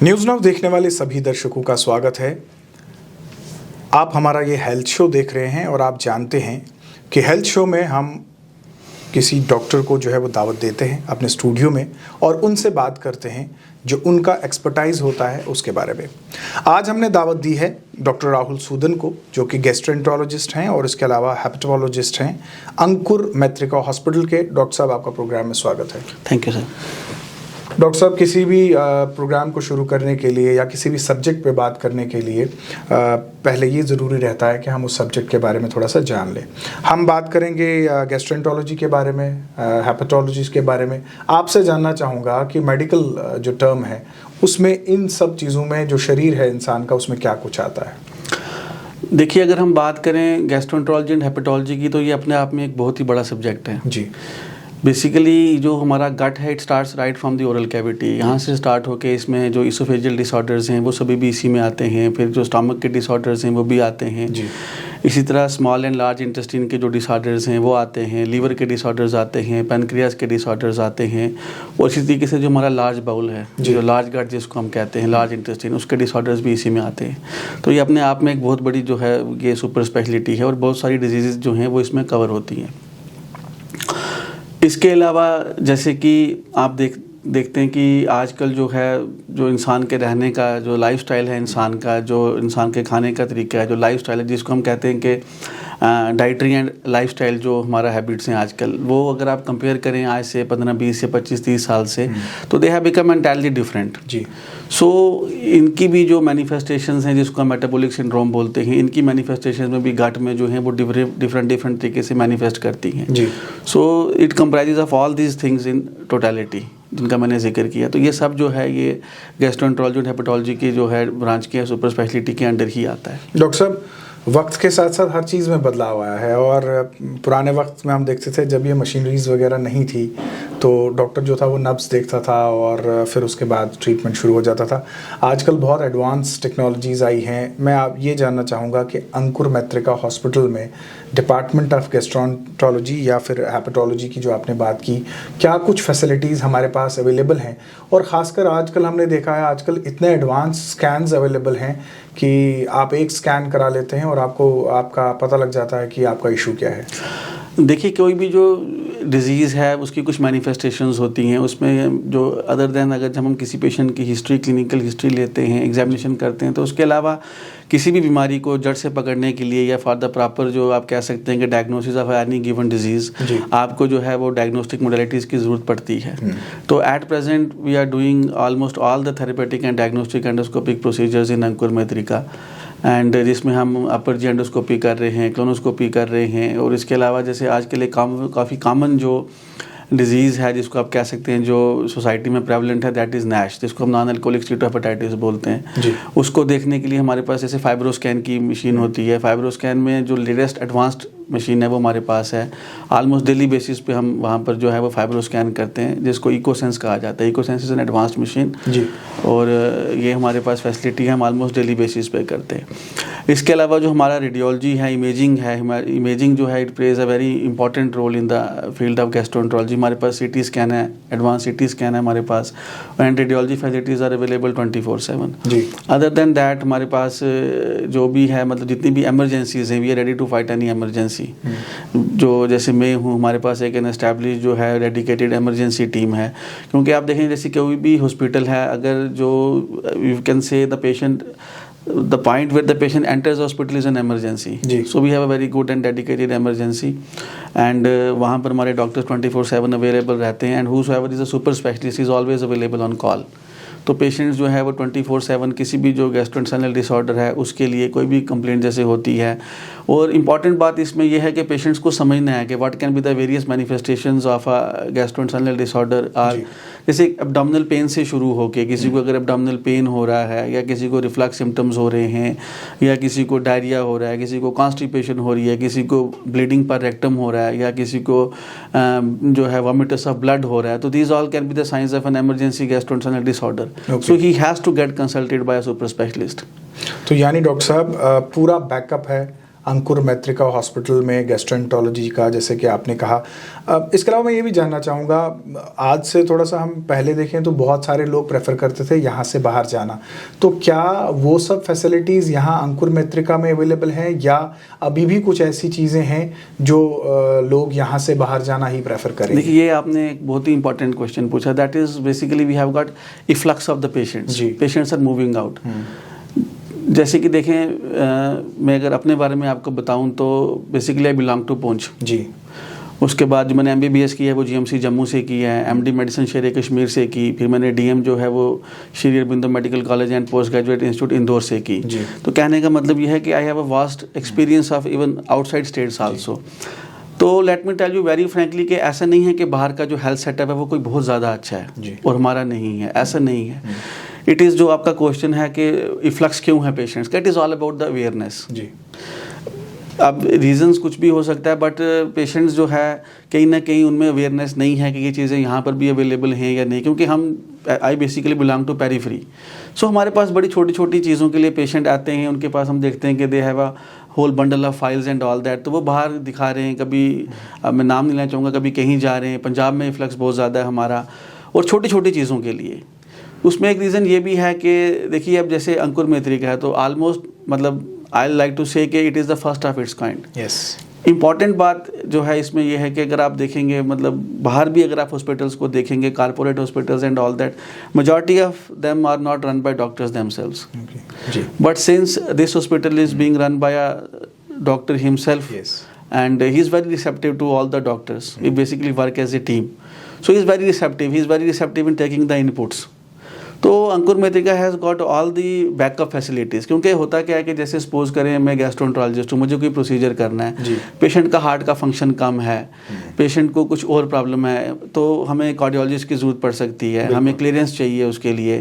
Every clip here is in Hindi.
न्यूज़ नाउ देखने वाले सभी दर्शकों का स्वागत है। आप हमारा ये हेल्थ शो देख रहे हैं और आप जानते हैं कि हेल्थ शो में हम किसी डॉक्टर को जो है वो दावत देते हैं अपने स्टूडियो में और उनसे बात करते हैं जो उनका एक्सपर्टाइज होता है उसके बारे में। आज हमने दावत दी है डॉक्टर राहुल सूदन को, जो कि गैस्ट्रोएंटरोलॉजिस्ट हैं और इसके अलावा हेपेटोलॉजिस्ट हैं, अंकुर मैत्रिका हॉस्पिटल के। डॉक्टर साहब, आपका प्रोग्राम में स्वागत है। Thank you sir. डॉक्टर साहब, किसी भी प्रोग्राम को शुरू करने के लिए या किसी भी सब्जेक्ट पे बात करने के लिए पहले ये ज़रूरी रहता है कि हम उस सब्जेक्ट के बारे में थोड़ा सा जान लें। हम बात करेंगे गैस्ट्रोएंटरोलॉजी के बारे में, हेपेटोलॉजी के बारे में। आपसे जानना चाहूँगा कि मेडिकल जो टर्म है उसमें इन सब चीज़ों में जो शरीर है इंसान का, उसमें क्या कुछ आता है? देखिए, अगर हम बात करें गैस्ट्रोएंटरोलॉजी एंड हेपेटोलॉजी की, तो ये अपने आप में एक बहुत ही बड़ा सब्जेक्ट है। जी। बेसिकली जो हमारा गट है, it starts right from the oral cavity. यहाँ से स्टार्ट होके इसमें जो इसोफेजियल डिसऑर्डर्स हैं वो सभी भी इसी में आते हैं। फिर जो स्टमक के डिसऑर्डर्स हैं वो भी आते हैं जी। इसी तरह स्मॉल एंड लार्ज इंटेस्टाइन के जो डिसऑर्डर्स हैं वो आते हैं, लीवर के डिसऑर्डर्स आते हैं, पैनक्रियाज के डिसऑर्डर्स आते हैं, और इसी तरीके से जो हमारा लार्ज बाउल है, जो लार्ज गट जिसको हम कहते हैं, लार्ज इंटेस्टाइन, उसके डिसऑर्डर्स भी इसी में आते हैं। तो ये अपने आप में एक बहुत बड़ी जो है ये सुपर स्पेशलिटी है और बहुत सारी डिजीज़ जो हैं वो इसमें कवर होती हैं। इसके अलावा जैसे कि आप देखते हैं कि आजकल जो है जो इंसान के रहने का जो लाइफस्टाइल है, इंसान का जो इंसान के खाने का तरीका है, जो लाइफस्टाइल है जिसको हम कहते हैं कि डाइटरी एंड लाइफस्टाइल, जो हमारा हैबिट्स हैं आजकल, वो अगर आप कंपेयर करें आज से 15, 20 से 25, 30 साल से, तो they have become entirely different जी। सो इनकी भी जो मैनिफेस्टेशंस हैं जिसको हम मेटाबॉलिक सिंड्रोम बोलते हैं, इनकी मैनिफेस्टेशंस में भी गट में जो है वो डिफरेंट तरीके से मैनिफेस्ट करती हैं जी। So it comprises of all these things in totality जिनका मैंने जिक्र किया। तो ये सब जो है ये गैस्ट्रोएंटरोलॉजी और हेपेटोलॉजी की जो है ब्रांच के सुपर स्पेशलिटी के अंडर ही आता है। डॉक्टर साहब, वक्त के साथ साथ हर चीज़ में बदलाव आया है और पुराने वक्त में हम देखते थे जब ये मशीनरीज वगैरह नहीं थी तो डॉक्टर जो था वो नब्ज़ देखता था और फिर उसके बाद ट्रीटमेंट शुरू हो जाता था। आजकल बहुत एडवांस टेक्नोलॉजीज़ आई हैं। मैं आप ये जानना चाहूँगा कि अंकुर मैत्रिका हॉस्पिटल में डिपार्टमेंट ऑफ गैस्ट्रोएंटरोलॉजी या फिर हेपेटोलॉजी की जो आपने बात की, क्या कुछ फैसिलिटीज़ हमारे पास अवेलेबल हैं? और ख़ासकर आजकल हमने देखा है आजकल इतने एडवांस स्कैन्स अवेलेबल हैं कि आप एक स्कैन करा लेते हैं और आपका पता लग जाता है कि आपका इशू क्या है। देखिए, कोई भी जो डिज़ीज़ है उसकी कुछ मैनिफेस्टेशंस होती हैं। उसमें जो अदर देन अगर जब हम किसी पेशेंट की हिस्ट्री, क्लिनिकल हिस्ट्री लेते हैं, एग्जामिनेशन करते हैं, तो उसके अलावा किसी भी बीमारी को जड़ से पकड़ने के लिए या फॉर द प्रॉपर जो आप कह सकते हैं कि diagnosis of any given disease, आपको जो है वो डायग्नोस्टिक मोडेलिटीज़ की ज़रूरत पड़ती है। तो at present we are doing almost all the therapeutic and diagnostic endoscopic procedures in Ankur Maitrika, and जिसमें हम अपर जी एंडोस्कोपी कर रहे हैं, क्लोनोस्कोपी कर रहे हैं, और इसके अलावा जैसे आज के लिए काफ़ी कॉमन जो डिजीज़ है जिसको आप कह सकते हैं जो सोसाइटी में प्रेवलेंट है, दैट इज़ नैश, जिसको हम नॉन अल्कोहलिक स्टीटोहेपेटाइटिस बोलते हैं। उसको देखने के लिए हमारे पास जैसे फाइब्रोस्कैन की मशीन होती है। फाइब्रोस्कैन में जो लेटेस्ट एडवांस्ड मशीन है वो हमारे पास है। ऑलमोस्ट डेली बेसिस पे हम वहाँ पर जो है वो फाइब्रोस्कैन करते हैं, जिसको इकोसेंस कहा जाता है। इकोसेंस इज़ एन एडवांस्ड मशीन जी, और ये हमारे पास फैसिलिटी है, हम ऑलमोस्ट डेली बेसिस पे करते हैं। इसके अलावा जो हमारा रेडियोलॉजी है, इमेजिंग है, इमेजिंग जो है it plays a very important role in the field of gastroenterology. हमारे पास CT स्कैन है, एडवांस CT स्कैन है हमारे पास, and radiology facilities are available 24/7 जी। अदर देन दैट हमारे पास जो भी है, मतलब जितनी भी एमरजेंसीज हैं, we are ready to fight any emergency. जो जैसे मैं हूँ, हमारे पास एक एस्टैब्लिश जो है डेडिकेटेड एमरजेंसी टीम है। क्योंकि आप देखें जैसे कोई भी हॉस्पिटल है, अगर जो you can say the patient, the point where the patient enters hospital is an emergency, so we have a very good and dedicated emergency, and वहाँ पर हमारे डॉक्टर्स 24/7 अवेलेबल रहते हैं, and whosoever is a super specialist is always available on call। तो पेशेंट्स जो है वो 24/7 किसी भी जो गैस्ट्रोइंटेस्टाइनल डिसऑर्डर है उसके लिए कोई भी कंप्लेंट जैसे होती है। और इम्पॉर्टेंट बात इसमें यह है कि पेशेंट्स को समझना है कि what can be the various manifestations of a gastrointestinal disorder. Are जैसे एब्डोमिनल पेन से शुरू होके किसी को अगर एब्डोमिनल पेन हो रहा है, या किसी को रिफ्लक्स सिम्टम्स हो रहे हैं, या किसी को डायरिया हो रहा है, किसी को कॉन्स्टिपेशन हो रही है, किसी को ब्लीडिंग पर रेक्टम हो रहा है, या किसी को जो है वॉमिटस ऑफ ब्लड हो रहा है, तो these all can be the science of an emergency gastrointestinal disorder. So he has to get consulted by a super specialist. तो यानी डॉक्टर साहब पूरा बैकअप है, अंकुर मैत्रिका हॉस्पिटल में गैस्ट्रोएंटरोलॉजी का, जैसे कि आपने कहा। इसके अलावा मैं ये भी जानना चाहूँगा, आज से थोड़ा सा हम पहले देखें तो बहुत सारे लोग प्रेफर करते थे यहाँ से बाहर जाना, तो क्या वो सब फैसिलिटीज़ यहाँ अंकुर मैत्रिका में अवेलेबल हैं या अभी भी कुछ ऐसी चीज़ें हैं जो लोग यहाँ से बाहर जाना ही प्रेफर करें? देखिए, ये आपने एक बहुत ही इंपॉर्टेंट क्वेश्चन पूछा। That is basically we have got efflux of the patients. Patients are moving out. जैसे कि देखें, मैं अगर अपने बारे में आपको बताऊं तो basically I belong to Poonch जी। उसके बाद जो मैंने एमबीबीएस की है वो जीएमसी जम्मू से की है, एमडी मेडिसिन शेर कश्मीर से की, फिर मैंने डीएम जो है वो Shri Aurobindo medical college and post graduate institute Indore से की। तो कहने का मतलब ये है कि I have a vast experience of even outside states also. तो let me tell you very frankly कि ऐसा नहीं है कि बाहर का जो हेल्थ सेटअप है वो कोई बहुत ज़्यादा अच्छा है और हमारा नहीं है, ऐसा नहीं है। इट इज़ जो आपका क्वेश्चन है कि इफ्लक्स क्यों है पेशेंट्स का, it is all about the awareness जी। अब रीजंस कुछ भी हो सकता है, बट पेशेंट्स जो है कहीं ना कहीं उनमें अवेयरनेस नहीं है कि ये चीज़ें यहाँ पर भी अवेलेबल हैं या नहीं, क्योंकि हम I basically belong to periphery. So हमारे पास बड़ी छोटी छोटी चीज़ों के लिए पेशेंट आते हैं, उनके पास हम देखते हैं कि they have a whole bundle of files and all that, तो वो बाहर दिखा रहे हैं, कभी मैं नाम नहीं लेना चाहूँगा, कभी कहीं जा रहे हैं, पंजाब में इफ्लक्स बहुत ज़्यादा है हमारा, और छोटी छोटी चीज़ों के लिए। उसमें एक रीज़न ये भी है कि देखिए, अब जैसे अंकुर मैत्रिका है तो ऑलमोस्ट मतलब आई लाइक टू से कि it is the first of its kind. Yes. Important बात जो है इसमें यह है कि अगर आप देखेंगे, मतलब बाहर भी अगर आप हॉस्पिटल्स को देखेंगे, corporate hospitals and all that, majority of them are not run by doctors themselves, but since this hospital is being run by a doctor himself, and he is very receptive to all the doctors. We basically work as a team, so he is very receptive. He is very receptive in taking the inputs. तो Ankur Maitrika has got all the backup facilities. क्योंकि होता क्या है कि जैसे सपोज करें मैं गैस्ट्रोएंटरोलॉजिस्ट हूँ, मुझे कोई प्रोसीजर करना है, पेशेंट का हार्ट का फंक्शन कम है, पेशेंट को कुछ और प्रॉब्लम है, तो हमें कार्डियोलॉजिस्ट की ज़रूरत पड़ सकती है, हमें क्लियरेंस चाहिए उसके लिए।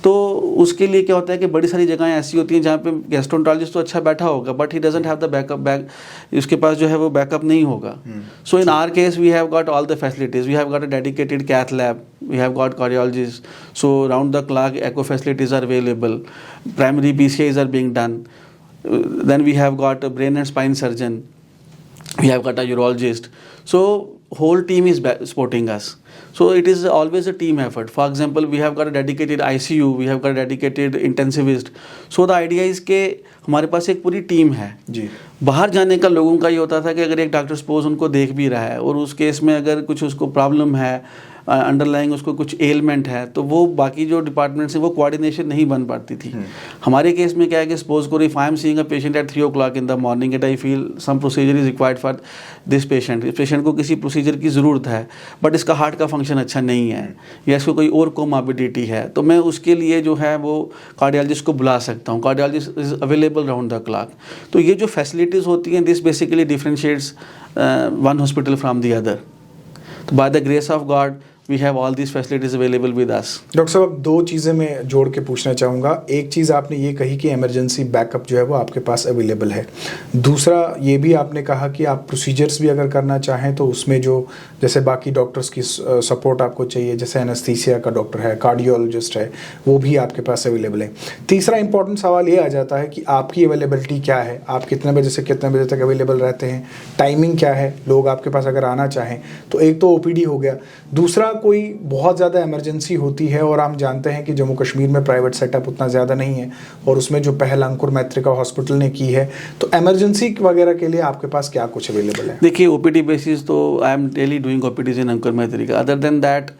तो उसके लिए क्या होता है कि बड़ी सारी जगहें ऐसी होती हैं जहाँ पे गैस्ट्रोएंटरोलॉजिस्ट तो अच्छा बैठा होगा, but he doesn't have the backup, उसके पास जो है वो बैकअप नहीं होगा। So in our case we have got all the facilities, we have got a dedicated cath lab, we have got cardiologists, so round the clock echo facilities are available, primary PCIs are being done, then we have got a brain and spine surgeon, we have got a urologist, so whole team is supporting us. So it is always a team effort. For example, we have got a dedicated ICU, we have got a dedicated intensivist. So the idea is कि हमारे पास एक पूरी टीम है जी। बाहर जाने का लोगों का ये होता था कि अगर एक डॉक्टर सपोज उनको देख भी रहा है और उस केस में अगर कुछ उसको प्रॉब्लम है, अंडरलाइंग उसको कुछ एलमेंट है, तो वो बाकी जो डिपार्टमेंट्स हैं वो कोऑर्डिनेशन नहीं बन पाती थी। हमारे केस में क्या है कि सपोज करो if I am seeing a patient at 3 o'clock in the morning and I feel some procedure is required for this patient, इस पेशेंट को किसी प्रोसीजर की ज़रूरत है बट इसका हार्ट का फंक्शन अच्छा नहीं है या इसको कोई और कोमॉर्बिडिटी है, तो मैं उसके लिए जो है वो कार्डियोलॉजिस्ट को बुला सकता हूँ। Cardiologist is available round the clock. तो ये जो फैसिलिटीज़ होती हैं, this basically differentiates one hospital from the other. तो by the grace of God we have all these facilities available with us. Doctor साहब, अब 2 चीज़ें मैं जोड़ के पूछना चाहूँगा। एक चीज़ आपने ये कही कि इमरजेंसी बैकअप जो है वो आपके पास अवेलेबल है। दूसरा ये भी आपने कहा कि आप प्रोसीजर्स भी अगर करना चाहें तो उसमें जो जैसे बाकी डॉक्टर्स की सपोर्ट आपको चाहिए, जैसे एनेस्थीसिया का डॉक्टर है, कार्डियोलॉजिस्ट है, वो भी आपके पास अवेलेबल है। तीसरा इंपॉर्टेंट सवाल ये आ जाता है कि आपकी अवेलेबिलिटी क्या है, आप कितने बजे से कितने बजे तक अवेलेबल रहते हैं, टाइमिंग क्या है, लोग आपके पास अगर आना चाहें तो। एक तो OPD हो गया, दूसरा कोई बहुत ज़्यादा इमरजेंसी होती है और हम जानते हैं कि जम्मू कश्मीर में प्राइवेट सेटअप उतना ज़्यादा नहीं है और उसमें जो पहल अंकुर मैत्रिका हॉस्पिटल ने की है, तो इमरजेंसी वगैरह के लिए आपके पास क्या कुछ अवेलेबल है? देखिए, OPD बेसिस तो I am daily doing OPDs in Ankur Maitrika. Other than that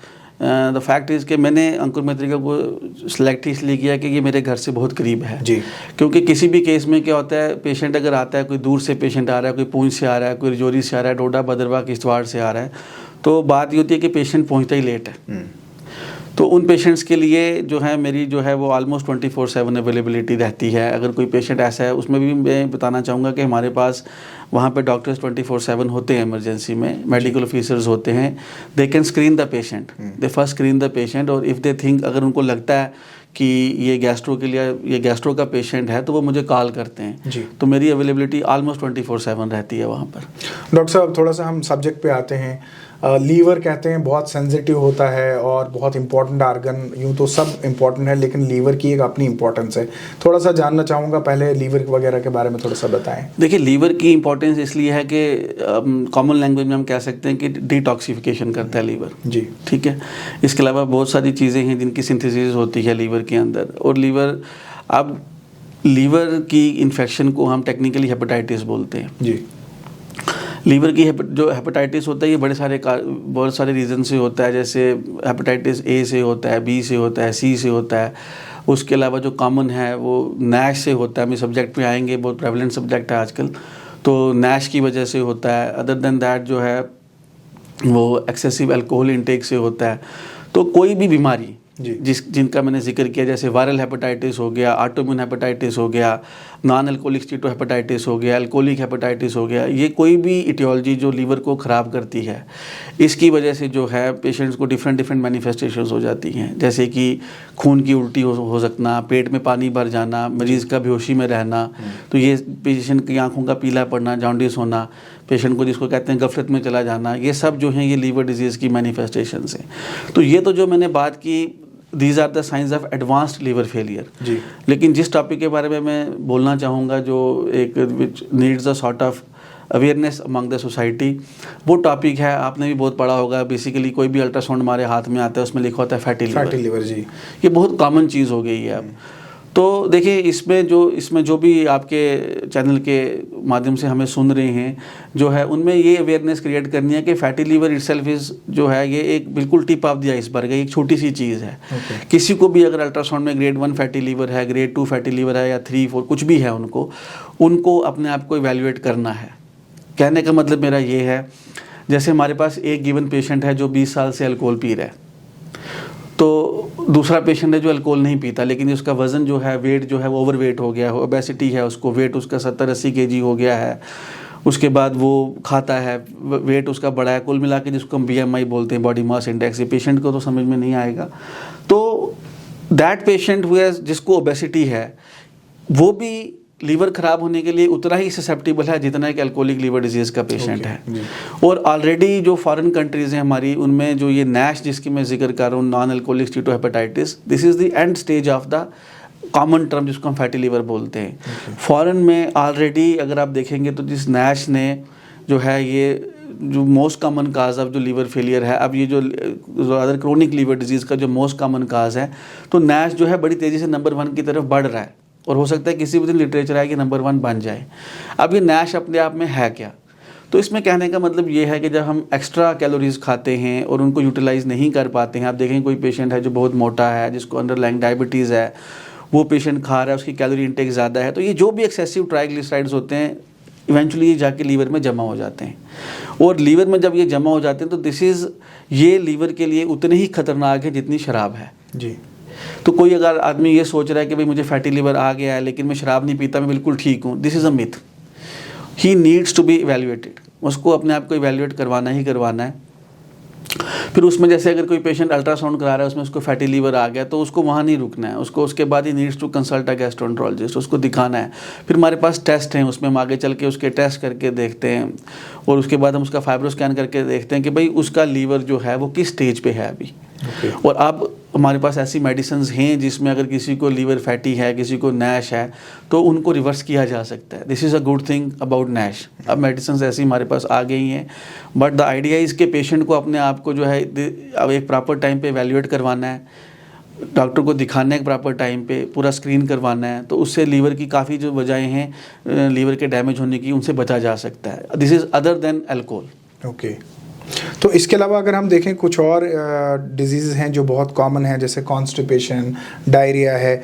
the fact is कि मैंने अंकुर मैत्रिका को सिलेक्ट इसलिए किया कि ये मेरे घर से बहुत करीब है जी। क्योंकि किसी भी केस में क्या होता है, पेशेंट अगर आता है, कोई दूर से पेशेंट आ रहा है, कोई पुंछ से आ रहा है, कोई रजौरी से आ रहा है, डोडा भद्रवाह किश्तवाड़ से आ रहा है, तो बात ये होती है कि पेशेंट पहुंचता ही लेट है। तो उन पेशेंट्स के लिए जो है मेरी जो है वो ऑलमोस्ट 24/7 अवेलेबिलिटी रहती है। अगर कोई पेशेंट ऐसा है, उसमें भी मैं बताना चाहूँगा कि हमारे पास वहाँ पे डॉक्टर्स 24/7 होते हैं इमरजेंसी में, मेडिकल ऑफिसर्स होते हैं। They can screen the patient, they first screen the patient, और इफ़ दे थिंक, अगर उनको लगता है कि ये गैस्ट्रो के लिए, ये गैस्ट्रो का पेशेंट है, तो वो मुझे कॉल करते हैं जी। तो मेरी अवेलेबिलिटी ऑलमोस्ट 24/7 रहती है वहाँ पर। डॉक्टर साहब, थोड़ा सा हम सब्जेक्ट पे आते हैं। लीवर कहते हैं बहुत सेंसिटिव होता है और बहुत इंपॉर्टेंट आर्गन, यूँ तो सब इंपॉर्टेंट है लेकिन लीवर की एक अपनी इंपॉर्टेंस है। थोड़ा सा जानना चाहूँगा, पहले लीवर वगैरह के बारे में थोड़ा सा बताएं। देखिए, लीवर की इंपॉर्टेंस इसलिए है कि कॉमन लैंग्वेज में हम कह सकते हैं कि डिटॉक्सिफिकेशन करता है लीवर जी, ठीक है। इसके अलावा बहुत सारी चीज़ें हैं जिनकी सिंथेसिस होती है लीवर के अंदर। और लीवर की इन्फेक्शन को हम टेक्निकली हेपेटाइटिस बोलते हैं जी। लीवर की जो हेपेटाइटिस होता है ये बहुत सारे रीज़न से होता है, जैसे हेपेटाइटिस ए से होता है, बी से होता है, सी से होता है। उसके अलावा जो कॉमन है वो नैश से होता है। हम इस सब्जेक्ट पे आएंगे, बहुत प्रेवलेंट सब्जेक्ट है आजकल, तो नैश की वजह से होता है। अदर देन दैट जो है वो एक्सेसिव अल्कोहल इंटेक से होता है। तो कोई भी बीमारी जिनका मैंने जिक्र किया, जैसे वायरल हेपेटाइटिस हो गया, ऑटोइम्यून हेपेटाइटिस हो गया, नॉन अल्कोहलिक स्टीटोहेपेटाइटिस हो गया, अल्कोहलिक हेपेटाइटिस हो गया, ये कोई भी इटियोलॉजी जो लीवर को ख़राब करती है, इसकी वजह से जो है पेशेंट्स को डिफरेंट मैनिफेस्टेशंस हो जाती हैं। जैसे कि खून की उल्टी हो सकना, पेट में पानी भर जाना, मरीज़ का बेहोशी में रहना, तो ये पेशेंट की आँखों का पीला पड़ना, जॉन्डिस होना, पेशेंट को जिसको कहते हैं गफलत में चला जाना, ये सब जो हैं ये लीवर डिजीज़ की मैनिफेस्टेशंस हैं। तो ये तो जो मैंने बात की, these are the science of advanced liver failure जी। लेकिन जिस टॉपिक के बारे में मैं बोलना चाहूँगा, जो एक which needs a sort of awareness among the society, वो टॉपिक है, आपने भी बहुत पढ़ा होगा। बेसिकली कोई भी अल्ट्रासाउंड हमारे हाथ में आता है, उसमें लिखा होता है फैटी लीवर जी। ये बहुत कॉमन चीज़ हो गई है अब। तो देखिए, इसमें जो भी आपके चैनल के माध्यम से हमें सुन रहे हैं जो है, उनमें ये अवेयरनेस क्रिएट करनी है कि फैटी लीवर इटसेल्फ इज़ जो है ये एक बिल्कुल टिप ऑफ द आइसबर्ग है, एक छोटी सी चीज़ है। किसी को भी अगर अल्ट्रासाउंड में ग्रेड 1 फैटी लीवर है, ग्रेड 2 फैटी लीवर है या 3, 4 कुछ भी है, उनको अपने आप को इवैल्यूएट करना है। कहने का मतलब मेरा ये है, जैसे हमारे पास एक गिवन पेशेंट है जो 20 साल से अल्कोहल पी रहा है, तो दूसरा पेशेंट है जो अल्कोहल नहीं पीता, लेकिन उसका वज़न जो है, वेट जो है वो ओवरवेट हो गया है, ओबेसिटी है, उसको वेट उसका 70-80 kg हो गया है। उसके बाद वो खाता है, वेट उसका बढ़ा है, कुल मिला के जिसको हम BMI बोलते हैं, बॉडी मास इंडेक्स, ये पेशेंट को तो समझ में नहीं आएगा। तो दैट पेशेंट जिसको ओबेसिटी है, वो भी लीवर ख़राब होने के लिए उतना ही ससेप्टेबल है जितना एक अल्कोहलिक लीवर डिजीज़ का पेशेंट है। और ऑलरेडी जो फॉरेन कंट्रीज़ हैं हमारी, उनमें जो ये नैश जिसकी मैं जिक्र कर रहा हूँ, non alcoholic steatohepatitis, this is the end stage of the common term जिसको हम फैटी लीवर बोलते हैं। फॉरेन में ऑलरेडी अगर आप देखेंगे तो जिस नैश ने जो है, ये जो मोस्ट कॉमन काज ऑफ जो लीवर फेलियर है, अब ये जो अदर क्रोनिक लीवर डिजीज़ का जो मोस्ट कॉमन काज है, तो नैश जो है बड़ी तेज़ी से नंबर 1 की तरफ बढ़ रहा है, और हो सकता है किसी भी दिन लिटरेचर आए कि नंबर 1 बन जाए। अब ये नैश अपने आप में है क्या? तो इसमें कहने का मतलब ये है कि जब हम एक्स्ट्रा कैलोरीज खाते हैं और उनको यूटिलाइज़ नहीं कर पाते हैं, आप देखें कोई पेशेंट है जो बहुत मोटा है, जिसको अंडरलाइंग डायबिटीज़ है, वो पेशेंट खा रहा है, उसकी कैलोरी इंटेक ज़्यादा है, तो ये जो भी एक्सेसिव ट्राइग्लिसराइड्स होते हैं, इवेंचुअली ये जाके लीवर में जमा हो जाते हैं। और लीवर में जब ये जमा हो जाते हैं तो ये लीवर के लिए उतने ही खतरनाक है जितनी शराब है जी। तो कोई अगर आदमी ये सोच रहा है कि भाई मुझे फैटी लीवर आ गया है लेकिन मैं शराब नहीं पीता, मैं बिल्कुल ठीक हूँ, this is a myth. He needs to be evaluated, उसको अपने आप को इवैल्यूएट करवाना ही करवाना है। फिर उसमें जैसे अगर कोई पेशेंट अल्ट्रासाउंड करा रहा है, उसमें उसको फैटी लीवर आ गया, तो उसको वहाँ नहीं रुकना है, उसको उसके बाद he needs to consult a gastroenterologist, उसको दिखाना है। फिर हमारे पास टेस्ट हैं, उसमें हम आगे चल के उसके टेस्ट करके देखते हैं, और उसके बाद हम उसका फाइब्रो स्कैन करके देखते हैं कि भाई उसका लीवर जो है वो किस स्टेज पे है अभी। और अब हमारे पास ऐसी मेडिसिन्स हैं जिसमें अगर किसी को लीवर फैटी है, किसी को नैश है, तो उनको रिवर्स किया जा सकता है। This is a good thing about Nash. अब मेडिसिन्स ऐसी हमारे पास आ गई हैं, बट द आइडिया इज़ के पेशेंट को अपने आप को जो है अब एक प्रॉपर टाइम पे एवेल्यूएट करवाना है, डॉक्टर को दिखाना है प्रॉपर टाइम पे, पूरा स्क्रीन करवाना है, तो उससे लीवर की काफ़ी जो वजहें हैं लीवर के डैमेज होने की, उनसे बचा जा सकता है। This is other than alcohol. Okay. तो इसके अलावा अगर हम देखें कुछ और डिजीज़ हैं जो बहुत कॉमन हैं, जैसे कॉन्स्टिपेशन, डायरिया है।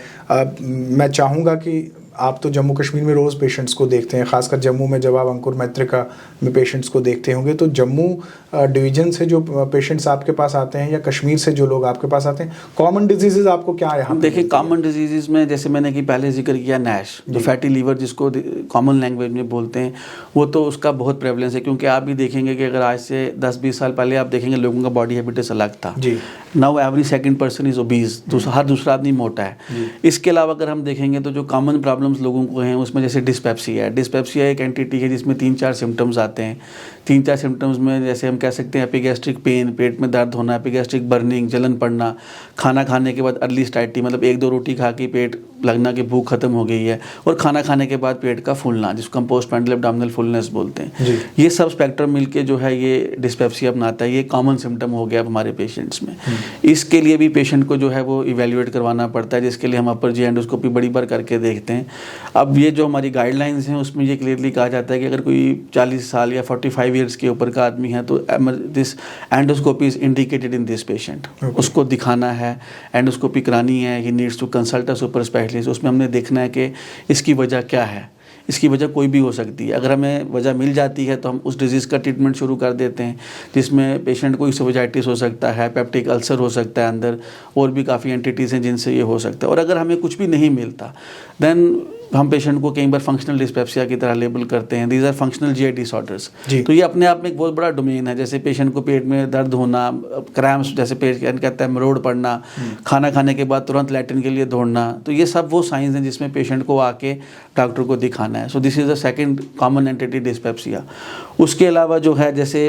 मैं चाहूँगा कि आप तो जम्मू कश्मीर में रोज़ पेशेंट्स को देखते हैं, ख़ासकर जम्मू में जब आप अंकुर मैत्रिका में पेशेंट्स को देखते होंगे, तो जम्मू डिवीज़न से जो पेशेंट्स आपके पास आते हैं या कश्मीर से जो लोग आपके पास आते हैं, कॉमन डिजीज़ आपको क्या यहाँ देखिए? कॉमन डिजीज़ में जैसे मैंने कि पहले जिक्र किया नैश, जो फैटी लीवर जिसको कॉमन लैंग्वेज में बोलते हैं, वो तो उसका बहुत प्रेवलेंस है, क्योंकि आप भी देखेंगे कि अगर आज से 10-20 साल पहले आप देखेंगे लोगों का बॉडी हैबिटेस अलग था जी। Now every second person is obese, हर दूसरा आदमी मोटा है। इसके अलावा अगर हम देखेंगे तो जो कॉमन प्रॉब्लम्स लोगों को हैं उसमें जैसे डिस्पेप्सिया है। डिस्पेप्सिया एक एंटिटी है जिसमें 3-4 सिम्टम्स आते हैं, 3-4 सिम्टम्स में जैसे हम कह सकते हैं एपिगैस्ट्रिक पेन, पेट में दर्द होना, एपिगैस्ट्रिक बर्निंग, जलन पड़ना, खाना खाने के बाद अर्ली स्टाइटी मतलब 1-2 रोटी खा के पेट लगना कि भूख खत्म हो गई है, और खाना खाने के बाद पेट का फूलना जिसको हम पोस्ट पैंडल एब्डोमिनल फुलनेस बोलते हैं। ये सब स्पेक्ट्रम मिलके जो है ये डिस्पेप्सिया बनाता है। ये कॉमन सिम्टम हो गया अब हमारे पेशेंट्स में। इसके लिए भी पेशेंट को जो है वो इवेल्युएट करवाना पड़ता है, जिसके लिए हम अपर जी एंडोस्कोपी बड़ी बार करके देखते हैं। अब ये जो हमारी गाइडलाइंस हैं उसमें ये क्लियरली कहा जाता है कि अगर कोई 40 साल या 45 ईयर्स के ऊपर का आदमी है तो this endoscopy is indicated in this patient. उसको दिखाना है, एंडोस्कोपी करानी है, he needs to consult a super specialist. उसमें हमने देखना है कि इसकी वजह क्या है। इसकी वजह कोई भी हो सकती है। अगर हमें वजह मिल जाती है तो हम उस डिजीज़ का ट्रीटमेंट शुरू कर देते हैं, जिसमें पेशेंट को इसोफेजाइटिस हो सकता है, पेप्टिक अल्सर हो सकता है अंदर, और भी काफ़ी एंटिटीज़ हैं जिनसे ये हो सकता है। और अगर हमें कुछ भी नहीं मिलता देन हम पेशेंट को कई बार फंक्शनल डिस्पेप्सिया की तरह लेबल करते हैं। These are functional GI disorders. तो ये अपने आप में एक बहुत बड़ा डोमेन है। जैसे पेशेंट को पेट में दर्द होना, क्रैम्प्स, जैसे पेशेंट कहता है मरोड़ पड़ना, खाना खाने के बाद तुरंत लैट्रिन के लिए दौड़ना, तो ये सब वो साइंस हैं जिसमें पेशेंट को आके डॉक्टर को दिखाना है। So this is the second common entity dyspepsia. उसके अलावा जो है जैसे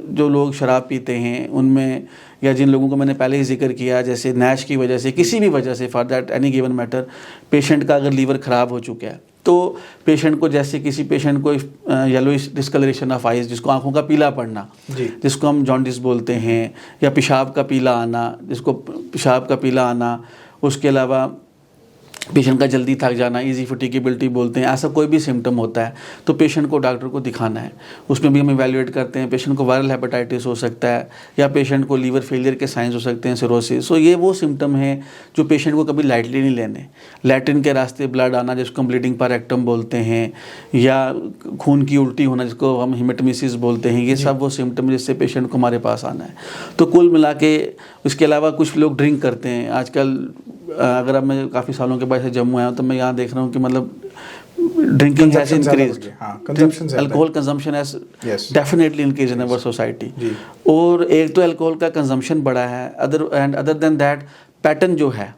जो लोग शराब पीते हैं उनमें, या जिन लोगों को मैंने पहले ही जिक्र किया, जैसे नैश की वजह से, किसी भी वजह से, for that any given matter, patient का अगर लीवर ख़राब हो चुका है तो पेशेंट को, जैसे किसी पेशेंट को येलोइश डिस्कलरेशन ऑफ आइज, जिसको आंखों का पीला पड़ना, जिसको हम जॉन्डिस बोलते हैं, या पेशाब का पीला आना, जिसको पेशाब का पीला आना, उसके अलावा पेशेंट का जल्दी थक जाना, इजी फटीकेबिलिटी बोलते हैं, ऐसा कोई भी सिम्टम होता है तो पेशेंट को डॉक्टर को दिखाना है। उसमें भी हम इवैल्यूएट करते हैं। पेशेंट को वायरल हेपेटाइटिस हो सकता है, या पेशेंट को लीवर फेलियर के साइंस हो सकते हैं, सिरोसिस। सो ये वो सिम्टम हैं जो पेशेंट को कभी लाइटली नहीं लेने। लैट्रिन के रास्ते ब्लड आना, जिसको हम ब्लीडिंग पर रेक्टम बोलते हैं, या खून की उल्टी होना, जिसको हम हेमेटोमेसिस बोलते हैं, ये सब वो सिम्टम जिससे पेशेंट को हमारे पास आना है। तो कुल मिला के, इसके अलावा कुछ लोग ड्रिंक करते हैं आजकल। अगर अब मैं काफ़ी सालों के बाद से जम्मू आया हूँ तो मैं यहाँ देख रहा हूँ कि मतलब drinking has increased, alcohol consumption has definitely increase in our society. और एक तो अल्कोहल का कंजम्पशन बढ़ा है, अदर देन दैट पैटर्न जो है,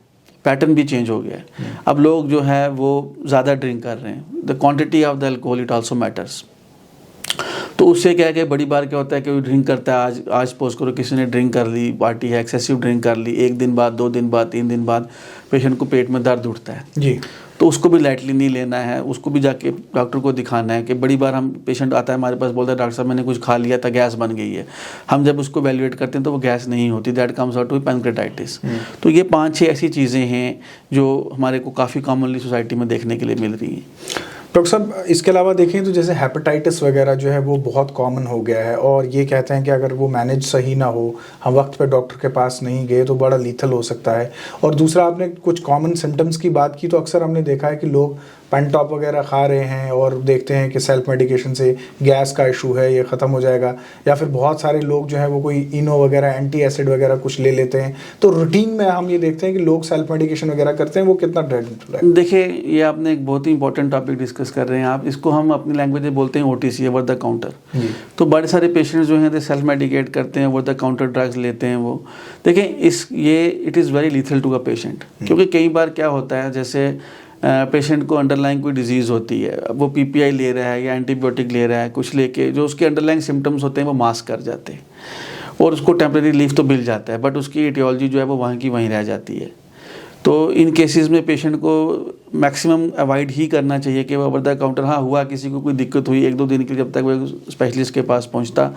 पैटर्न भी चेंज हो गया है। अब लोग जो है वो ज़्यादा ड्रिंक कर रहे हैं। The quantity of the alcohol it also matters. तो उससे क्या है कि बड़ी बार क्या होता है कि वो ड्रिंक करता है, आज सपोज करो किसी ने ड्रिंक कर ली, पार्टी है, एक्सेसिव ड्रिंक कर ली, 1 दिन बाद, 2 दिन बाद, 3 दिन बाद पेशेंट को पेट में दर्द उठता है जी, तो उसको भी लाइटली नहीं लेना है। उसको भी जाके डॉक्टर को दिखाना है कि बड़ी बार हम पेशेंट आता है हमारे पास, बोलता है डॉक्टर साहब मैंने कुछ खा लिया था, गैस बन गई है। हम जब उसको वैल्यूएट करते हैं तो वो गैस नहीं होती, that comes out to pancreatitis. तो ये 5-6 ऐसी चीज़ें हैं जो हमारे को काफ़ी कॉमनली सोसाइटी में देखने के लिए मिल रही हैं। डॉक्टर साहब, इसके अलावा देखें तो जैसे हेपेटाइटिस वगैरह जो है वो बहुत कॉमन हो गया है, और ये कहते हैं कि अगर वो मैनेज सही ना हो, हम वक्त पे डॉक्टर के पास नहीं गए तो बड़ा लीथल हो सकता है। और दूसरा, आपने कुछ कॉमन सिम्टम्स की बात की, तो अक्सर हमने देखा है कि लोग पेंटॉप वगैरह खा रहे हैं और देखते हैं कि सेल्फ मेडिकेशन से गैस का इशू है, ये ख़त्म हो जाएगा, या फिर बहुत सारे लोग जो है वो कोई इनो वगैरह, एंटी एसिड वगैरह कुछ ले लेते हैं। तो रूटीन में हम ये देखते हैं कि लोग सेल्फ मेडिकेशन वगैरह करते हैं, वो कितना डेडली है? देखिए, ये आपने एक बहुत ही इंपॉर्टेंट टॉपिक डिस्कस कर रहे हैं आप। इसको हम अपनी लैंग्वेज में बोलते हैं OTC, ओवर द काउंटर। तो बड़े सारे पेशेंट्स जो हैं वो सेल्फ मेडिकेट करते हैं, ओवर द काउंटर ड्रग्स लेते हैं वो। देखें, it is very lethal to a patient, क्योंकि कई बार क्या होता है, जैसे पेशेंट को अंडरलाइंग कोई डिजीज़ होती है, वो PPI ले रहा है या एंटीबायोटिक ले रहा है, कुछ लेके जो उसके अंडरलाइंग सिम्टम्स होते हैं वो मास्क कर जाते हैं, और उसको टेम्परेरी रिलीफ तो मिल जाता है, बट उसकी एटियोलॉजी जो है वो वहाँ की वहीं रह जाती है। तो इन केसेस में पेशेंट को मैक्सिमम अवॉइड ही करना चाहिए कि वो ओवर द काउंटर, हाँ हुआ किसी को कोई दिक्कत हुई 1-2 दिन के लिए, जब तक वो स्पेशलिस्ट के पास पहुंचता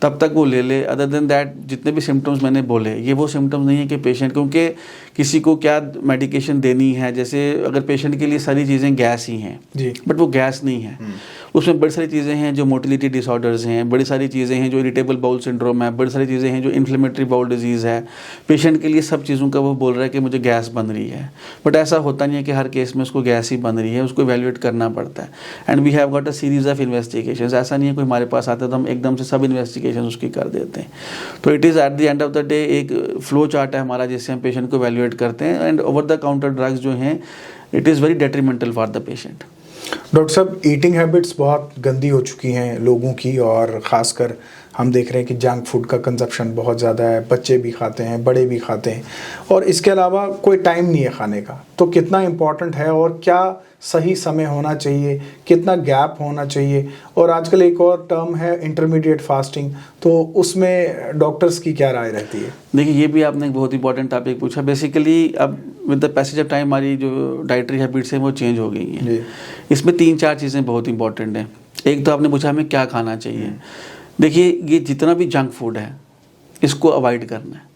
तब तक वो ले ले। अदर देन दैट, जितने भी सिम्टम्स मैंने बोले, ये वो सिम्टम्स नहीं है कि पेशेंट, क्योंकि किसी को क्या मेडिकेशन देनी है, जैसे अगर पेशेंट के लिए सारी चीज़ें गैस ही हैं बट वो गैस नहीं है, उसमें बड़ी सारी चीज़ें हैं जो मोटिलिटी डिसऑर्डर्स हैं, बड़ी सारी चीज़ें हैं जो इरिटेबल बाउल सिंड्रोम है, बड़ी सारी चीज़ें हैं जो इन्फ्लेमेटरी बाउल डिजीज़ है। पेशेंट के लिए सब चीज़ों का वो बोल रहा है कि मुझे गैस बन रही है, बट ऐसा होता नहीं है कि हर केस में उसको गैस ही बन रही है, उसको इवैल्यूएट करना पड़ता है। And we have got a series of investigations. ऐसा नहीं है कोई हमारे पास आता है तो हम एकदम से सब इन्वेस्टिगेशन उसकी कर देते हैं। तो it is at the end of the day एक फ्लो चार्ट है हमारा, जिससे हम पेशेंट को इवैल्यूएट करते हैं। And over the counter drugs जो हैं, it is very detrimental for the patient. Doctor साहब, ईटिंग हैबिट्स बहुत गंदी हो चुकी हैं लोगों की, और ख़ासकर हम देख रहे हैं कि जंक फूड का कंजप्शन बहुत ज़्यादा है, बच्चे भी खाते हैं, बड़े भी खाते हैं, और इसके अलावा कोई टाइम नहीं है खाने का। तो कितना इम्पॉर्टेंट है और क्या सही समय होना चाहिए, कितना गैप होना चाहिए? और आजकल एक और टर्म है इंटरमीडिएट फास्टिंग, तो उसमें डॉक्टर्स की क्या राय रहती है? देखिए, ये भी आपने एक बहुत इंपॉर्टेंट टॉपिक पूछा। बेसिकली अब with the passage of time हमारी जो डाइटरी हैबिट्स हैं वो चेंज हो गई हैं। इसमें 3-4 चीज़ें बहुत इंपॉर्टेंट हैं। एक तो आपने पूछा हमें क्या खाना चाहिए। देखिए, ये जितना भी जंक फूड है इसको अवॉइड करना है।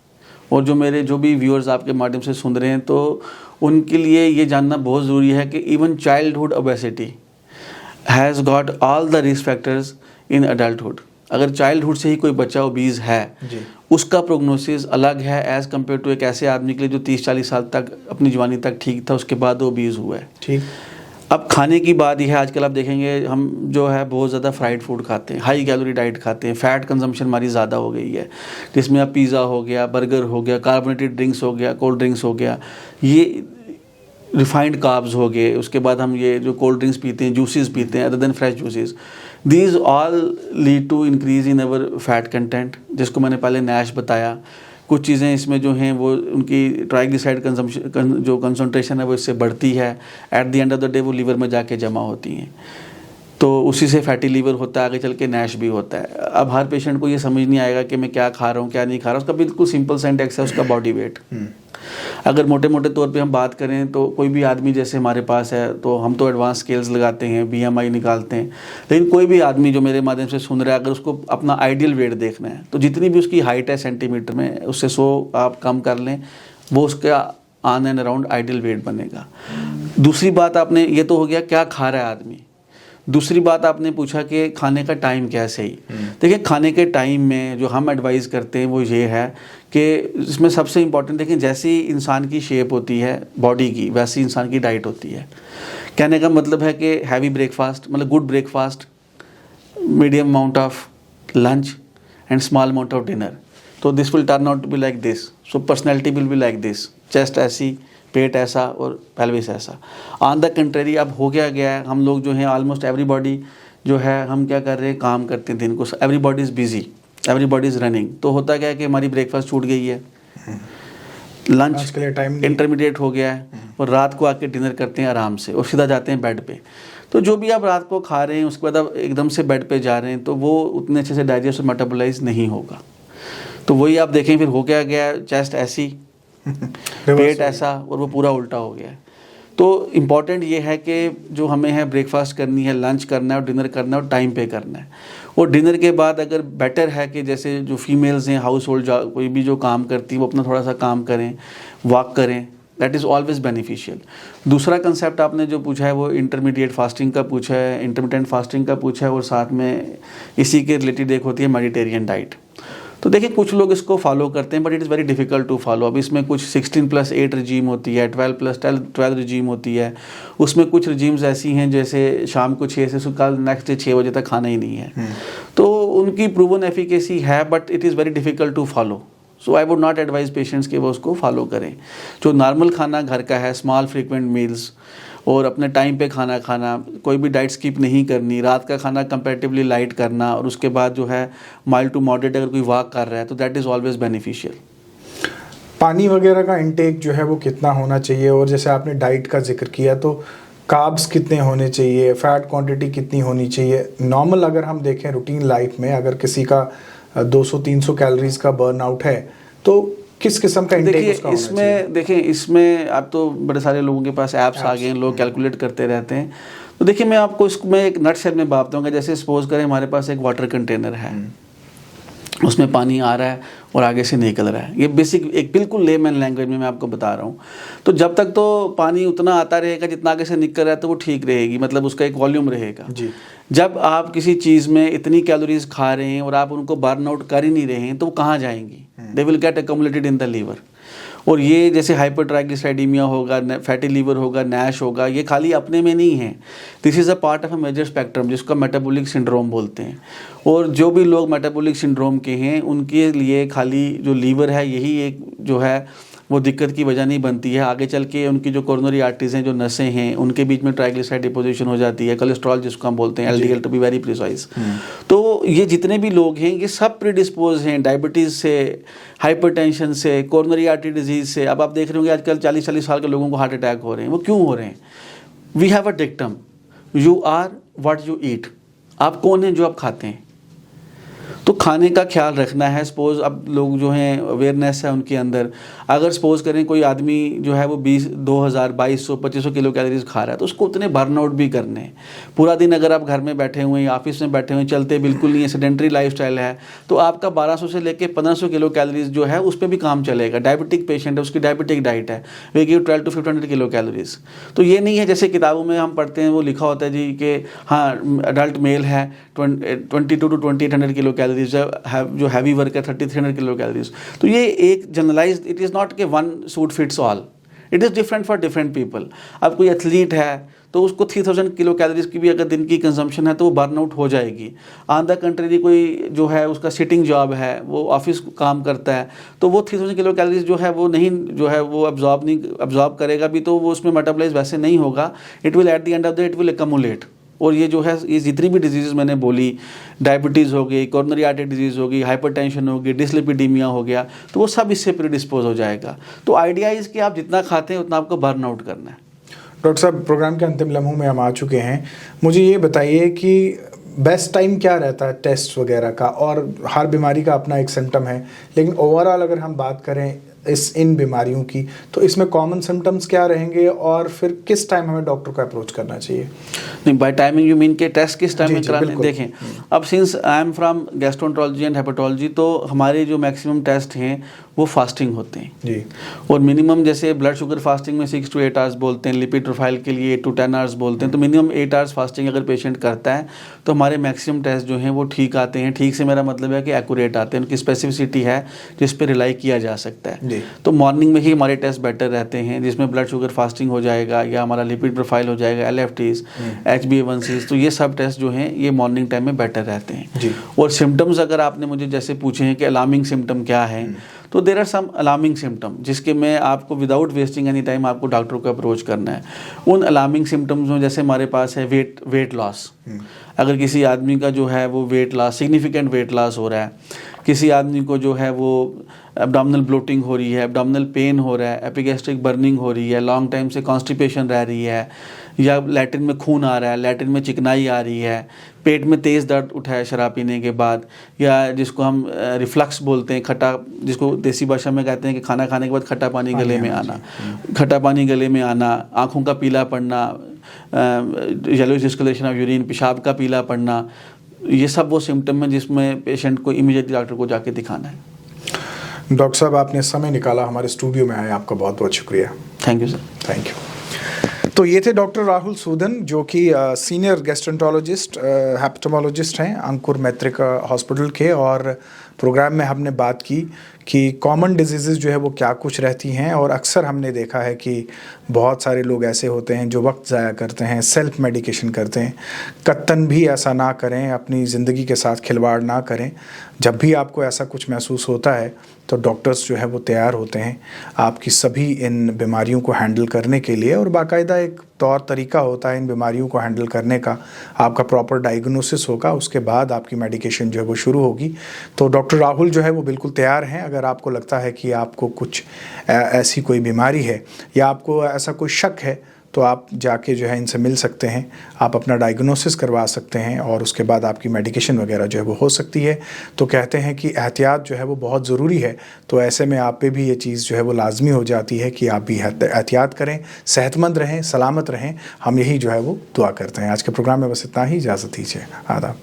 और जो भी व्यूअर्स आपके माध्यम से सुन रहे हैं, तो उनके लिए ये जानना बहुत ज़रूरी है कि even childhood obesity has got all the risk factors in adulthood. अगर चाइल्डहुड से ही कोई बच्चा ओबीज है जी, उसका प्रोग्नोसिस अलग है एज़ कम्पेयर टू एक ऐसे आदमी के लिए जो 30-40 साल तक अपनी जवानी तक ठीक था, उसके बाद ओबीज हुआ है। ठीक। अब खाने की बात यह है, आजकल आप देखेंगे हम जो है बहुत ज़्यादा फ्राइड फूड खाते हैं, हाई कैलोरी डाइट खाते हैं, फ़ैट कंजम्पशन हमारी ज़्यादा हो गई है, जिसमें अब पिज़्ज़ा हो गया, बर्गर हो गया, कार्बोनेटेड ड्रिंक्स हो गया, कोल्ड ड्रिंक्स हो गया, ये रिफाइंड कार्ब्स हो गए। उसके बाद हम ये जो कोल्ड ड्रिंक्स पीते हैं, जूसेस पीते हैं other than fresh juices, these all lead to increase in our fat content, जिसको मैंने पहले नैश बताया। कुछ चीज़ें इसमें जो हैं वो उनकी ट्राइग्लिसराइड कंजम्पशन जो कंसंट्रेशन है वो इससे बढ़ती है। At the end of the day वो लीवर में जाके जमा होती हैं, तो उसी से फैटी लीवर होता है, आगे चल के नैश भी होता है। अब हर पेशेंट को ये समझ नहीं आएगा कि मैं क्या खा रहा हूँ क्या नहीं खा रहा हूँ। उसका बिल्कुल सिंपल सा इंडेक्स है उसका बॉडी वेट। अगर मोटे मोटे तौर पे हम बात करें तो कोई भी आदमी जैसे हमारे पास है, तो हम तो एडवांस स्केल्स लगाते हैं, BMI निकालते हैं, लेकिन कोई भी आदमी जो मेरे माध्यम से सुन रहा है, अगर उसको अपना आइडियल वेट देखना है तो जितनी भी उसकी हाइट है सेंटीमीटर में, उससे 100 आप कम कर लें, वो उसका on and around ideal weight बनेगा। दूसरी बात आपने, ये तो हो गया क्या खा रहा है आदमी। दूसरी बात आपने पूछा कि खाने का टाइम क्या है सही। देखिए, खाने के टाइम में जो हम एडवाइस करते हैं वो ये है कि इसमें सबसे इम्पॉर्टेंट, देखें, जैसी इंसान की शेप होती है बॉडी की वैसी इंसान की डाइट होती है। कहने का मतलब है कि हैवी ब्रेकफास्ट मतलब good breakfast, medium amount of lunch and small amount of dinner, तो this will turn out to be like this. So personality will be like this, chest ऐसी, पेट ऐसा और पेल्विस ऐसा। ऑन द कंट्रेरी अब हो गया है, हम लोग जो हैं ऑलमोस्ट एवरीबॉडी जो है, हम क्या कर रहे हैं, काम करते हैं दिन को, everybody is busy, everybody is running. तो होता क्या है कि हमारी ब्रेकफास्ट छूट गई है, लंच के लिए टाइम इंटरमीडिएट हो गया है, और रात को आके डिनर करते हैं आराम से और सीधा जाते हैं बेड पे। तो जो भी आप रात को खा रहे हैं उसके बाद आप एकदम से बेड पे जा रहे हैं, तो वो उतने अच्छे से डाइजेस्ट और मेटाबोलाइज नहीं होगा। तो वही आप देखें, फिर हो गया चेस्ट ऐसी, पेट ऐसा, और वो पूरा उल्टा हो गया है। तो इम्पॉर्टेंट ये है कि जो हमें है ब्रेकफास्ट करनी है, लंच करना है और डिनर करना है और टाइम पे करना है। और डिनर के बाद अगर बेटर है कि जैसे जो फीमेल्स हैं हाउस होल्ड कोई भी जो काम करती है वो अपना थोड़ा सा काम करें, वॉक करें, दैट इज़ ऑलवेज बेनिफिशियल। दूसरा कंसेप्ट आपने जो पूछा है वो इंटरमीडिएट फास्टिंग का पूछा है, इंटरमिटेंट फास्टिंग का पूछा है, और साथ में इसी के रिलेटेड एक होती है मेडिटेरियन डाइट। तो देखिए, कुछ लोग इसको फॉलो करते हैं but it is very difficult to follow. अब इसमें कुछ 16+8 रजीम होती है, 12+12 रजीम होती है। उसमें कुछ रजीम्स ऐसी हैं जैसे शाम को 6 से कल नेक्स्ट डे 6 बजे तक खाना ही नहीं है। तो उनकी प्रूवन एफिकेसी है but it is very difficult to follow. So I would not advise patients कि वो उसको फॉलो करें। जो नॉर्मल खाना घर का है, स्मॉल फ्रीक्वेंट मील्स, और अपने टाइम पे खाना खाना, कोई भी डाइट स्किप नहीं करनी, रात का खाना कंपैरेटिवली लाइट करना, और उसके बाद जो है माइल्ड टू मॉडरेट अगर कोई वॉक कर रहा है तो दैट इज़ ऑलवेज बेनिफिशियल। पानी वगैरह का इंटेक जो है वो कितना होना चाहिए? और जैसे आपने डाइट का जिक्र किया, तो कार्ब्स कितने होने चाहिए, फैट क्वांटिटी कितनी होनी चाहिए? नॉर्मल अगर हम देखें रूटीन लाइफ में, अगर किसी का 200-300 कैलोरीज का बर्नआउट है तो किस किस्म का इंटेक उसका होना चाहिए? देखिए, इसमें अब तो बड़े सारे लोगों के पास ऐप्स आ गए हैं, लोग कैलकुलेट करते रहते हैं। तो देखिए, मैं आपको इसमें एक नटशेल में बात दूंगा। जैसे सपोज करें हमारे पास एक वाटर कंटेनर है, उसमें पानी आ रहा है और आगे से निकल रहा है। ये बेसिक एक बिल्कुल लेमैन लैंग्वेज में मैं आपको बता रहा हूँ। तो जब तक तो पानी उतना आता रहेगा जितना आगे से निकल रहा है तो वो ठीक रहेगी, मतलब उसका एक वॉल्यूम रहेगा जी। जब आप किसी चीज़ में इतनी कैलोरीज खा रहे हैं और आप उनको बर्न आउट कर ही नहीं रहे हैं तो वो कहाँ जाएंगी? They will get accumulated in the liver. और ये जैसे हाइपर ट्राइग्लिसराइडीमिया होगा, फैटी लीवर होगा, नैश होगा, ये खाली अपने में नहीं है, this is a part of a major spectrum जिसको मेटाबॉलिक सिंड्रोम बोलते हैं। और जो भी लोग मेटाबॉलिक सिंड्रोम के हैं उनके लिए खाली जो लीवर है यही एक जो है वो दिक्कत की वजह नहीं बनती है। आगे चल के उनकी जो कोरोनरी आर्टरीज हैं, जो नसें हैं, उनके बीच में ट्राइग्लिसराइड डिपोजिशन हो जाती है, कोलेस्ट्रॉल जिसको हम बोलते हैं, LDL to be very precise. तो ये जितने भी लोग हैं ये सब प्रीडिस्पोज हैं डायबिटीज़ से, हाइपरटेंशन से, कोरोनरी आर्टरी डिजीज़ से। अब आप देख रहे होंगे आजकल 40-40 साल के लोगों को हार्ट अटैक हो रहे हैं। वो क्यों हो रहे हैं? We have a dictum, you are what you eat. आप कौन हैं जो आप खाते हैं। तो खाने का ख्याल रखना है। सपोज़ अब लोग जो हैं अवेयरनेस है उनके अंदर, अगर सपोज़ करें कोई आदमी जो है वो 2000, 2200 किलो कैलोरीज खा रहा है तो उसको उतने बर्न आउट भी करने हैं। पूरा दिन अगर आप घर में बैठे हुए हैं, ऑफिस में बैठे हुए हैं, चलते बिल्कुल नहीं है, सेडेंटरी लाइफस्टाइल है, तो आपका 1200 से लेकर 1500 किलो कैलोरीज जो है उस पर भी काम चलेगा। डायबिटिक पेशेंट है, उसकी डायबिटिक डाइट है, वे गिव 1200 to 1500 किलो कैलोरीज। तो ये नहीं है जैसे किताबों में हम पढ़ते हैं वो लिखा होता है जी कि हाँ अडल्ट मेल है 22 to 2800 किलो कैलोरीज, जो हैवी वर्क है 3300 किलो कैलोरीज। तो ये एक जनरलाइज्ड, इट इज़ नॉट कि one suit fits all, it is different for different people. अब कोई एथलीट है तो उसको 3000 किलो कैलोरीज की भी अगर दिन की कंजम्पशन है तो वो बर्न आउट हो जाएगी। ऑन द कंट्री कोई जो है उसका सिटिंग जॉब है, वो ऑफिस काम करता है, तो वो 3000 किलो कैलोरीज जो है वो नहीं, जो है वो अब्जॉर्ब करेगा भी, तो वो उसमें मेटाबॉलाइज वैसे नहीं होगा। It will at the end of the day it will accumulate. और ये जो है ये जितनी भी डिजीज़ मैंने बोली, डायबिटीज़ हो गई, कोरोनरी आर्टरी डिजीज़ हो गई, हाइपरटेंशन हो गई, डिसलिपिडीमिया हो गया, तो वो सब इससे प्रीडिस्पोज हो जाएगा। तो आइडिया इज़ कि आप जितना खाते हैं उतना आपको बर्न आउट करना है। डॉक्टर साहब, प्रोग्राम के अंतिम लम्हों में हम आ चुके हैं। मुझे ये बताइए कि बेस्ट टाइम क्या रहता है टेस्ट वगैरह का, और हर बीमारी का अपना एक सिम्टम है, लेकिन ओवरऑल अगर हम बात करें इन बीमारियों की तो इसमें कॉमन सिम्टम्स क्या रहेंगे और फिर किस टाइम हमें डॉक्टर को अप्रोच करना चाहिए? नहीं, बाय टाइमिंग यू मीन के टेस्ट किस टाइम में कराने? देखें, अब since I am from gastroenterology and hepatology, तो हमारे जो मैक्सिमम टेस्ट हैं वो फास्टिंग होते हैं जी। और मिनिमम जैसे ब्लड शुगर फास्टिंग में 6 to 8 आवर्स बोलते हैं, लिपिड प्रोफाइल के लिए 8 to 10 आवर्स बोलते हैं, तो मिनिमम 8 आवर्स फास्टिंग अगर पेशेंट करता है तो हमारे मैक्सिमम टेस्ट जो हैं वो ठीक आते हैं। ठीक से मेरा मतलब है कि एक्यूरेट आते हैं, उनकी स्पेसिफिसिटी है जिस पर रिलाई किया जा सकता है। तो मॉर्निंग में ही हमारे टेस्ट बेटर रहते हैं, जिसमें ब्लड शुगर फास्टिंग हो जाएगा या हमारा लिपिड प्रोफाइल हो जाएगा, LFTs, HbA1cs, तो ये सब टेस्ट जो हैं ये मॉर्निंग टाइम में बेटर रहते हैं जी। और सिम्टम्स अगर आपने मुझे जैसे पूछे हैं कि अलार्मिंग सिम्टम क्या है, तो there are some alarming symptom जिसके में आपको विदाउट वेस्टिंग एनी टाइम आपको डॉक्टर को अप्रोच करना है। उन अलार्मिंग सिम्टम्स में जैसे हमारे पास है वेट लॉस। अगर किसी आदमी का जो है वो weight loss, significant weight loss हो रहा है, किसी आदमी को जो है वो एब्डोमिनल ब्लोटिंग हो रही है, एब्डोमिनल पेन हो रहा है, एपिगैस्ट्रिक बर्निंग हो रही है, लॉन्ग टाइम से कॉन्स्टिपेशन रह रही है, या लैट्रिन में खून आ रहा है, लैट्रिन में चिकनाई आ रही है, पेट में तेज़ दर्द उठा है शराब पीने के बाद, या जिसको हम रिफ्लक्स बोलते हैं, खट्टा, जिसको देसी भाषा में कहते हैं कि खाना खाने के बाद खट्टा पानी गले में आना, खट्टा पानी गले में आना, आँखों का पीला पड़ना, येलोइश डिस्कलरेशन ऑफ यूरिन, पेशाब का पीला पड़ना, ये सब वो सिम्टम है जिसमें पेशेंट को इमीडिएटली डॉक्टर को जाके दिखाना है। डॉक्टर साहब, आपने समय निकाला, हमारे स्टूडियो में आए, आपका बहुत बहुत शुक्रिया। Thank you sir. Thank you. तो ये थे डॉक्टर राहुल सूदन, जो कि सीनियर गैस्ट्रोएंटरोलॉजिस्ट हेपेटोमोलॉजिस्ट हैं अंकुर मैत्रिक हॉस्पिटल के, और प्रोग्राम में हमने बात की कि कॉमन डिजीज़ जो है वो क्या कुछ रहती हैं। और अक्सर हमने देखा है कि बहुत सारे लोग ऐसे होते हैं जो वक्त ज़ाया करते हैं, सेल्फ मेडिकेशन करते हैं। कत्तन भी ऐसा ना करें, अपनी ज़िंदगी के साथ खिलवाड़ ना करें। जब भी आपको ऐसा कुछ महसूस होता है तो डॉक्टर्स जो है वो तैयार होते हैं आपकी सभी इन बीमारियों को हैंडल करने के लिए, और बाकायदा एक तौर तरीका होता है इन बीमारियों को हैंडल करने का। आपका प्रॉपर डायग्नोसिस होगा, उसके बाद आपकी मेडिकेशन जो है वो शुरू होगी। तो डॉक्टर राहुल जो है वो बिल्कुल तैयार हैं। अगर आपको लगता है कि आपको कुछ ऐसी कोई बीमारी है या आपको ऐसा कोई शक है तो आप जाके जो है इनसे मिल सकते हैं, आप अपना डायग्नोसिस करवा सकते हैं और उसके बाद आपकी मेडिकेशन वगैरह जो है वो हो सकती है। तो कहते हैं कि एहतियात जो है वो बहुत ज़रूरी है, तो ऐसे में आप पे भी ये चीज़ जो है वो लाजमी हो जाती है कि आप भी एहतियात करें, सेहतमंद रहें, सलामत रहें। हम यही जो है वो दुआ करते हैं। आज के प्रोग्राम में बस इतना ही, इजाज़त दीजिए। आदाब।